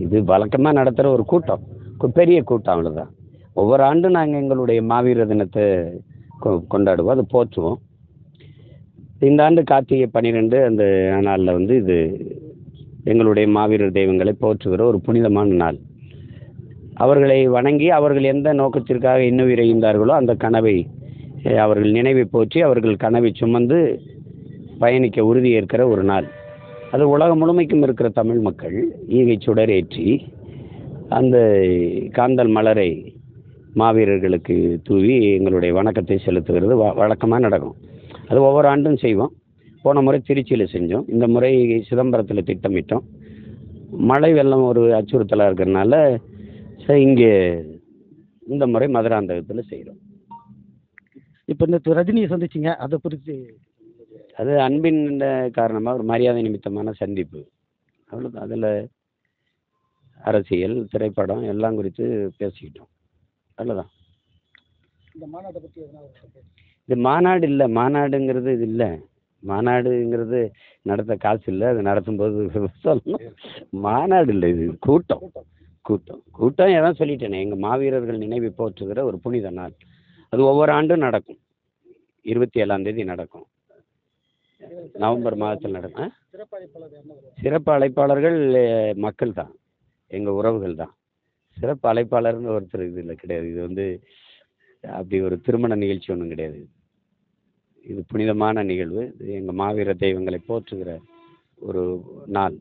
இது வழக்கமாக நடத்துகிற ஒரு கூட்டம், பெரிய கூட்டம் அவ்வளோதான். ஒவ்வொரு ஆண்டும் நாங்கள் எங்களுடைய மாவீரர் தினத்தை கொண்டாடுவோம், அதை போற்றுவோம். இந்த ஆண்டு கார்த்திகை 12 அந்த நாளில் வந்து இது எங்களுடைய மாவீரர் தெய்வங்களை போற்றுகிற ஒரு புனிதமான நாள். அவர்களை வணங்கி அவர்கள் எந்த நோக்கத்திற்காக இன்னுயிரை ஈந்தார்களோ அந்த கனவை அவர்கள் நினைவை போற்றி அவர்கள் கனவை சுமந்து பயணிக்க உறுதியேற்கிற ஒரு நாள். அது உலகம் முழுமைக்கும் இருக்கிற தமிழ் மக்கள் ஈகை சுடரேற்றி அந்த காந்தல் மலரை மாவீரர்களுக்கு தூவி எங்களுடைய வணக்கத்தை செலுத்துகிறது வழக்கமாக நடக்கும். அது ஒவ்வொரு ஆண்டும் செய்வோம். போன முறை திருச்சியில் செஞ்சோம், இந்த முறை சிதம்பரத்தில் திட்டமிட்டோம். மழை வெள்ளம் ஒரு அச்சுறுத்தலாக இருக்கிறதுனால இங்கே இந்த முறை மதுராந்தகத்தில் செய்கிறோம். இப்போ இந்த ரஜினியை சந்திச்சிங்க, அதை குறித்து? அது அன்பின் காரணமாக ஒரு மரியாதை நிமித்தமான சந்திப்பு, அவ்வளோதான். அதில் அரசியல், திரைப்படம் எல்லாம் குறித்து பேசிக்கிட்டோம், அவ்வளோதான். இந்த மாநாட்டை பற்றி இது மாநாடு இல்லை, மாநாடுங்கிறது இது இல்லை. மாநாடுங்கிறது நடத்த காசு இல்லை, அது நடத்தும்போது சொல்லணும். மாநாடு இல்லை, இது கூட்டம். கூட்டம் கூட்டம் எதான் சொல்லிட்டேனே, எங்கள் மாவீரர்கள் நினைவை போற்றுகிற ஒரு புனித நாள். அது ஒவ்வொரு ஆண்டும் நடக்கும். 27ஆம் தேதி நடக்கும், நவம்பர் மாதத்தில் நடக்கும். சிறப்பு அழைப்பாளர்கள் மக்கள் தான், எங்கள் உறவுகள் தான். சிறப்பு அழைப்பாளர்னு ஒருத்தர் இதில் கிடையாது. இது வந்து அப்படி ஒரு திருமண நிகழ்ச்சி ஒன்றும் கிடையாது. இது புனிதமான நிகழ்வு. இது எங்கள் மாவீர தெய்வங்களை போற்றுகிற ஒரு நாள்.